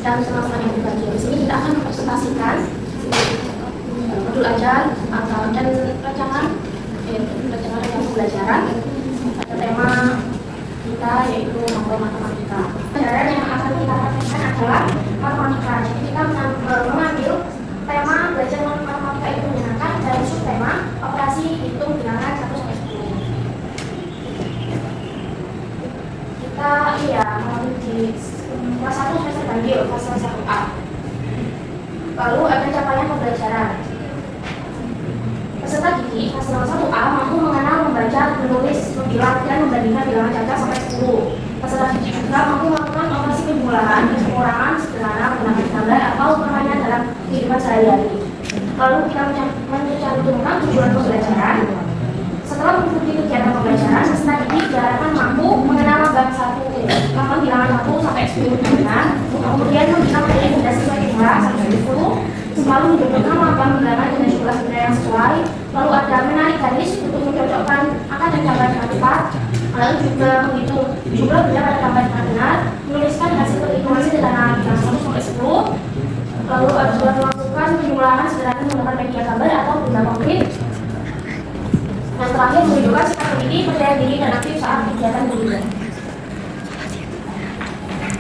dan teman-teman yang berbagi. Di sini kita akan mempresentasikan modul ajar dan rancangan pembelajaran pada tema kita yaitu matematika. Pelajaran yang akan kita praktekkan adalah matematika. Jadi kita mengambil tema belajar matematika itu menyenangkan dari subtema operasi hitung bilangan 1 sampai 10. Kita di kelas 1 semester ganjil, fase 1A. Lalu ada capaian pembelajaran. Peserta didik fase 1A mampu mengenal, membaca, menulis, membilang, dan membandingkan bilangan cacat sampai 10. Peserta didik juga mampu melakukan operasi penjumlahan, pengurangan sederhana menggunakan gambar atau permainan dalam kehidupan sehari-hari. Lalu kita mencantumkan tujuan pembelajaran. Setelah mengikuti kegiatan pembelajaran, peserta didik diharapkan mampu mengenal lambang bilangan 1 sampai 10 bilangan, kemudian memberikan materi benda sesuai tema 1 sampai 10, lalu menentukan lambang bilangan dengan jumlah benda yang sesuai, lalu ada menarik garis untuk mencocokkan angka dan gambar dengan tepat, lalu juga menghitung jumlah benda pada gambar dengan benar, menuliskan hasil perhitungan sederhana bilangan 1 sampai 10, lalu ada juga melakukan penjumlahan sederhana menggunakan media gambar atau benda konkret. Yang terakhir menunjukkan sikap pendidik, percaya diri dan aktif saat kegiatan belajar.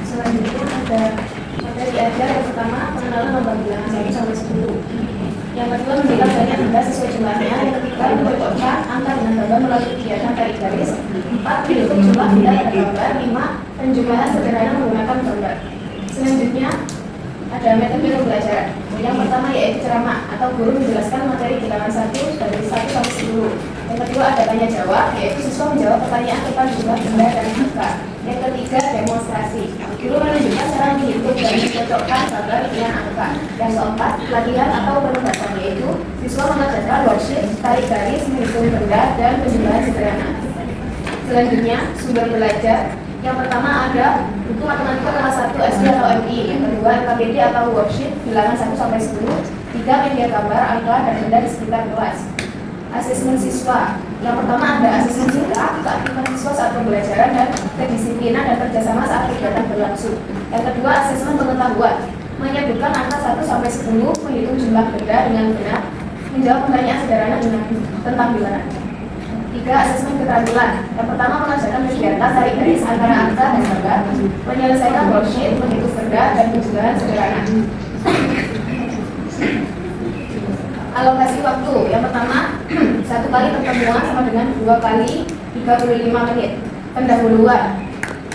Selanjutnya ada materi ajar yang pertama pengenalan lambang bilangan 1 sampai 10. Yang kedua menjelaskan banyak benda sesuai jumlahnya. Yang ketiga mencocokkan angka dengan gambar melalui kegiatan tarik garis. 4 menghitung jumlah benda pada gambar. 5 penjumlahan sederhana menggunakan gambar. Selanjutnya ada metode pembelajaran. Yang pertama yaitu ceramah atau guru menjelaskan materi bilangan 1 dari 1 sampai 10. Yang kedua ada tanya jawab, yaitu siswa menjawab pertanyaan tentang jumlah benda dan angka. Yang ketiga demonstrasi, guru menunjukkan cara menghitung dan mencocokkan gambar dengan angka. Yang keempat pelatihan atau penugasan, yaitu siswa mengerjakan worksheet, tarik garis, menghitung benda dan penjumlahan sederhana. Selanjutnya sumber belajar. Yang pertama ada buku matematika kelas 1 SD atau MI. Yang kedua KBD atau worksheet bilangan 1 sampai 10. 3 media gambar, angka dan benda di sekitar kelas. Asesmen siswa. Yang pertama ada asesmen singkat, keaktifan siswa saat pembelajaran dan kedisiplinan dan kerjasama saat kegiatan berlangsung. Yang kedua asesmen pengetahuan, menyebutkan angka 1 sampai 10, menghitung jumlah benda dengan benar, menjawab pertanyaan sederhana tentang bilangan. 3. Asesmen keterampilan. Yang pertama mengerjakan kegiatan tarik garis antara angka dan gambar, menyelesaikan worksheet, menghitung benda dan penjumlahan sederhana. Alokasi waktu. Yang pertama 1 kali pertemuan sama dengan 2 kali 35 menit. Pendahuluan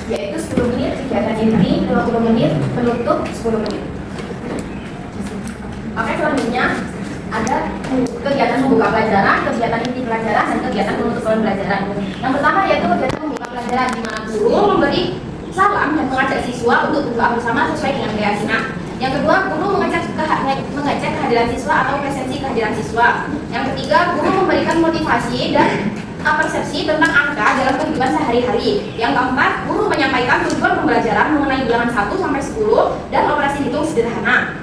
yaitu 10 menit, kegiatan inti 20 menit, penutup 10 menit. Oke, selanjutnya ada kegiatan membuka pelajaran, kegiatan inti pelajaran, dan kegiatan penutup pembelajaran. Yang pertama yaitu kegiatan membuka pelajaran, di mana guru memberi salam dan mengajak siswa untuk berdoa bersama sesuai dengan keyakinan. Yang kedua, guru mengecek kehadiran siswa atau presensi kehadiran siswa. Yang ketiga, guru memberikan motivasi dan persepsi tentang angka dalam kehidupan sehari-hari. Yang keempat, guru menyampaikan tujuan pembelajaran mengenai bilangan 1 sampai 10 dan operasi hitung sederhana.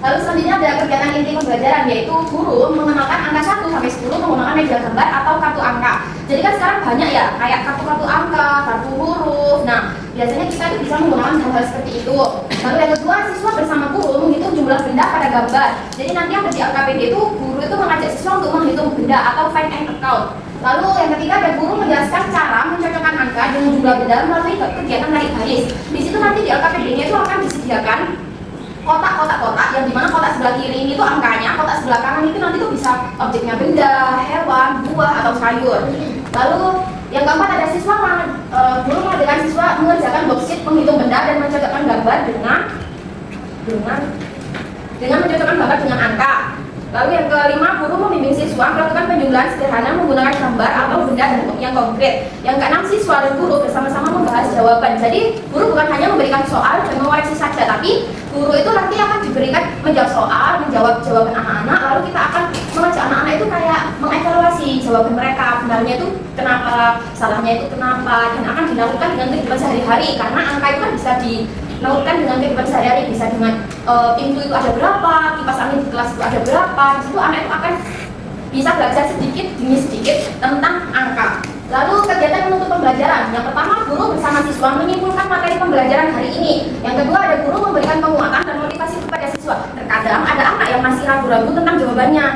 Lalu selanjutnya ada kegiatan inti pembelajaran, yaitu guru mengenalkan angka 1 sampai 10 menggunakan media gambar atau kartu angka. Jadi kan sekarang banyak ya, kayak kartu-kartu angka, kartu huruf. Nah, biasanya kita itu bisa menggunakan hal-hal seperti itu. Lalu yang kedua, siswa bersama guru menghitung jumlah benda pada gambar. Jadi nanti yang di LKPD itu, guru itu mengajak siswa untuk menghitung benda atau find and count. Lalu yang ketiga, ada guru menjelaskan cara mencocokkan angka dengan jumlah benda melalui kegiatan tarik garis. Di situ nanti di LKPD-nya itu akan disediakan kotak-kotak yang dimana kotak sebelah kiri ini tuh angkanya, kotak sebelah kanan itu nanti tuh bisa objeknya benda, hewan, buah atau sayur. Lalu yang keempat ada siswa guru mengadakan siswa mengerjakan worksheet menghitung benda dan mencocokkan gambar dengan mencocokkan gambar dengan angka. Lalu yang kelima, guru membimbing siswa melakukan penjumlahan sederhana menggunakan gambar atau benda yang konkret. Yang keenam, siswa dan guru bersama-sama membahas jawaban. Jadi guru bukan hanya memberikan soal dan mengoreksi saja, tapi guru itu nanti akan diberikan menjawab soal, menjawab jawaban anak-anak. Lalu kita akan mengajak anak-anak itu kayak mengevaluasi jawaban mereka, benarnya itu kenapa, salahnya itu kenapa, dan akan dilakukan dengan kehidupan sehari-hari. Karena angka itu kan bisa dilakukan dengan kehidupan sehari-hari, bisa dengan pintu itu ada berapa, kipas angin di kelas itu ada berapa. Di situ anak itu akan bisa belajar sedikit demi sedikit tentang angka. Lalu kegiatan menutup pembelajaran. Yang pertama, guru bersama siswa menyimpulkan materi pembelajaran hari ini. Yang kedua, ada guru memberikan penguatan dan motivasi kepada siswa. Terkadang ada anak yang masih ragu-ragu tentang jawabannya.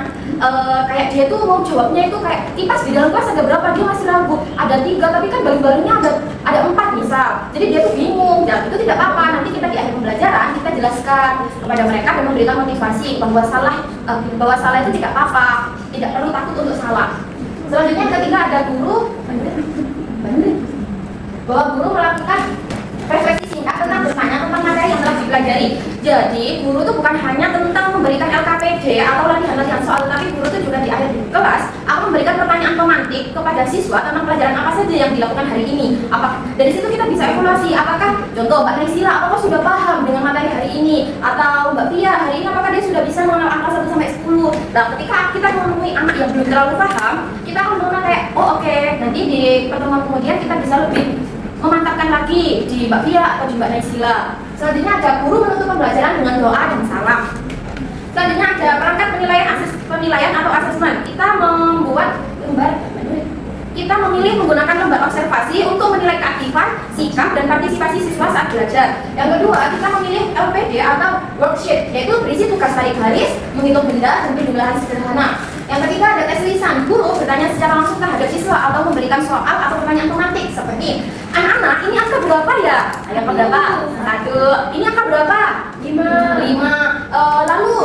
Kayak dia tuh mau jawabnya itu kayak IPAS di dalam kelas ada berapa, dia masih ragu. Ada 3, tapi kan baru-barunya ada 4 misal. Jadi dia tuh bingung. Dan itu tidak apa-apa. Nanti kita di akhir pembelajaran kita jelaskan kepada mereka dan memberikan motivasi bahwa salah itu tidak apa-apa. Tidak perlu takut untuk salah. Selanjutnya ketika ada guru bahwa guru melakukan refleksi singkat tentang bertanya tentang materi yang telah dipelajari. Jadi guru itu bukan hanya tentang memberikan LKPD atau latihan-latihan soal, tapi guru itu juga di akhir kelas akan memberikan pertanyaan pemantik kepada siswa tentang pelajaran apa saja yang dilakukan hari ini. Dari situ kita bisa evaluasi apakah contoh Mbak Naisila apakah sudah paham dengan materi hari ini, atau Mbak Pia hari ini apakah dia sudah bisa mengenal angka 1 sampai 10. Nah, ketika kita menemui anak yang belum terlalu paham, kita akan mengenal kayak oke, nanti di pertemuan kemudian kita bisa lebih memantapkan lagi di Mbak Pia atau di Mbak Naisila. Selanjutnya ada guru menutup pembelajaran dengan doa dan salam. Selanjutnya ada perangkat penilaian atau asesmen. Kita memilih menggunakan lembar observasi untuk menilai keaktifan, sikap, dan partisipasi siswa saat belajar. Yang kedua, kita memilih LPD atau worksheet, yaitu berisi tugas tarik garis, menghitung benda, dan penjumlahan sederhana. Yang ketiga ada tes lisan. Guru bertanya secara langsung terhadap siswa atau memberikan soal atau pertanyaan pemantik seperti, anak-anak ini angka berapa ya? Yang berapa? 1. Ini angka berapa? 5. Lalu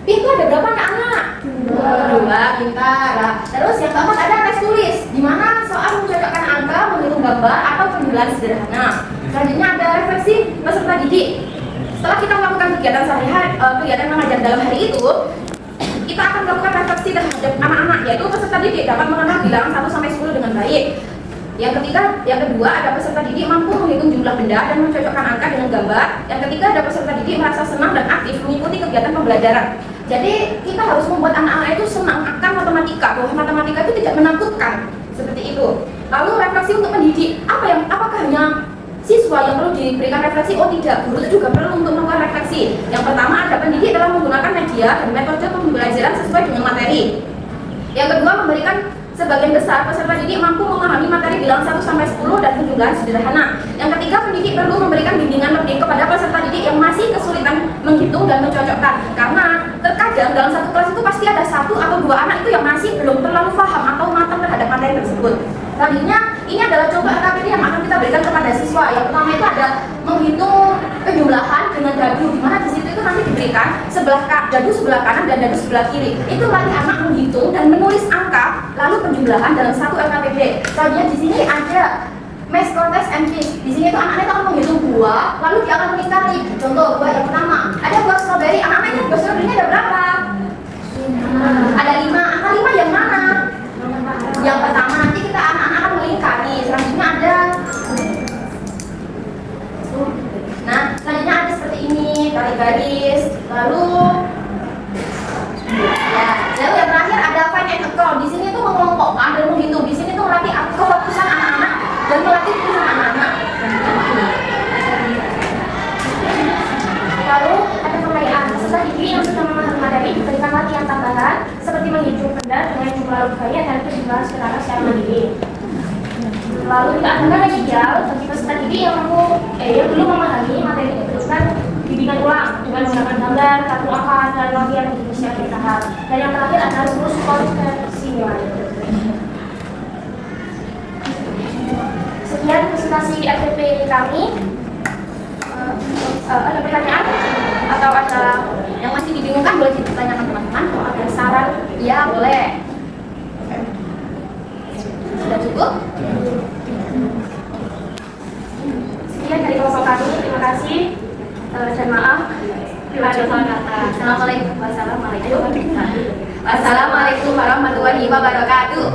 pintu ada berapa anak-anak? 2. Pintar. Terus yang keempat ada tes tulis, di mana soal mencocokkan angka, menghitung gambar, atau penjumlahan sederhana. Selanjutnya ada refleksi peserta didik. Setelah kita melakukan kegiatan sehari-hari, kegiatan mengajar dalam hari itu, kita akan melakukan refleksi terhadap anak-anak, yaitu peserta didik dapat mengenal bilangan 1 sampai 10 dengan baik. Yang kedua ada peserta didik mampu menghitung jumlah benda dan mencocokkan angka dengan gambar. Yang ketiga ada peserta didik merasa senang dan aktif mengikuti kegiatan pembelajaran. Jadi kita harus membuat anak-anak itu senang akan matematika, bahwa matematika itu tidak menakutkan, seperti itu. Lalu refleksi untuk pendidik, apakah hanya siswa yang perlu diberikan refleksi? Oh tidak, guru itu juga perlu untuk melakukan refleksi. Yang pertama ada pendidik dalam menggunakan media dan metode pembelajaran sesuai dengan materi. Yang kedua memberikan sebagian besar peserta didik mampu memahami materi bilangan 1 sampai 10 dan penjumlahan sederhana. Yang ketiga, pendidik perlu memberikan bimbingan lebih kepada peserta didik yang masih kesulitan menghitung dan mencocokkan. Karena terkadang dalam satu kelas itu pasti ada 1 atau 2 anak itu yang masih belum terlalu paham atau matang terhadap materi tersebut. Selanjutnya, ini adalah coba LKPD yang akan kita berikan kepada siswa. Yang pertama itu ada menghitung penjumlahan dengan dadu, di mana di situ itu nanti diberikan dadu sebelah kanan dan dadu sebelah kiri. Itu latih anak menghitung dan menulis angka lalu penjumlahan dalam satu LKPD. Selanjutnya di sini ada mass contest and quiz. Di sini itu anak-anak akan menghitung buah, lalu dia akan meningkati. Contoh buah yang pertama, ada buah stroberi. Anak-anaknya buah stroberinya ada berapa? Ada 5. Angka 5 yang mana? Yang pertama, nanti kita anak-anak akan melingkari. Selanjutnya ada selanjutnya ada seperti ini, tarik garis. Lalu yang terakhir ada find and account. Di sini tuh mengelompokkan dan menghitung. Di sini tuh melatih kefokusan anak-anak dan melatih tulisan anak-anak. Lalu ada pengayaan. Peserta didik yang sudah memahami materi diberikan latihan tambahan seperti menghitung benda dengan jumlah banyak dan jumlah secara mandiri. Lalu kita akan ideal bagi peserta didik yang belum memahami materi diberikan bimbingan ulang dengan menggunakan gambar, kartu angka, dan latihan untuk secara bertahap. Dan yang terakhir adalah rumus konversi nilai. Sekian presentasi FTP kami. Ada pertanyaan atau ada yang masih dibingungkan boleh ditanyakan teman-teman. Kalau ada saran, ya boleh. Sudah cukup? Sekian dari kelompok kami. Terima kasih. Dan maaf bila ada salah kata. Assalamualaikum warahmatullahi wabarakatuh.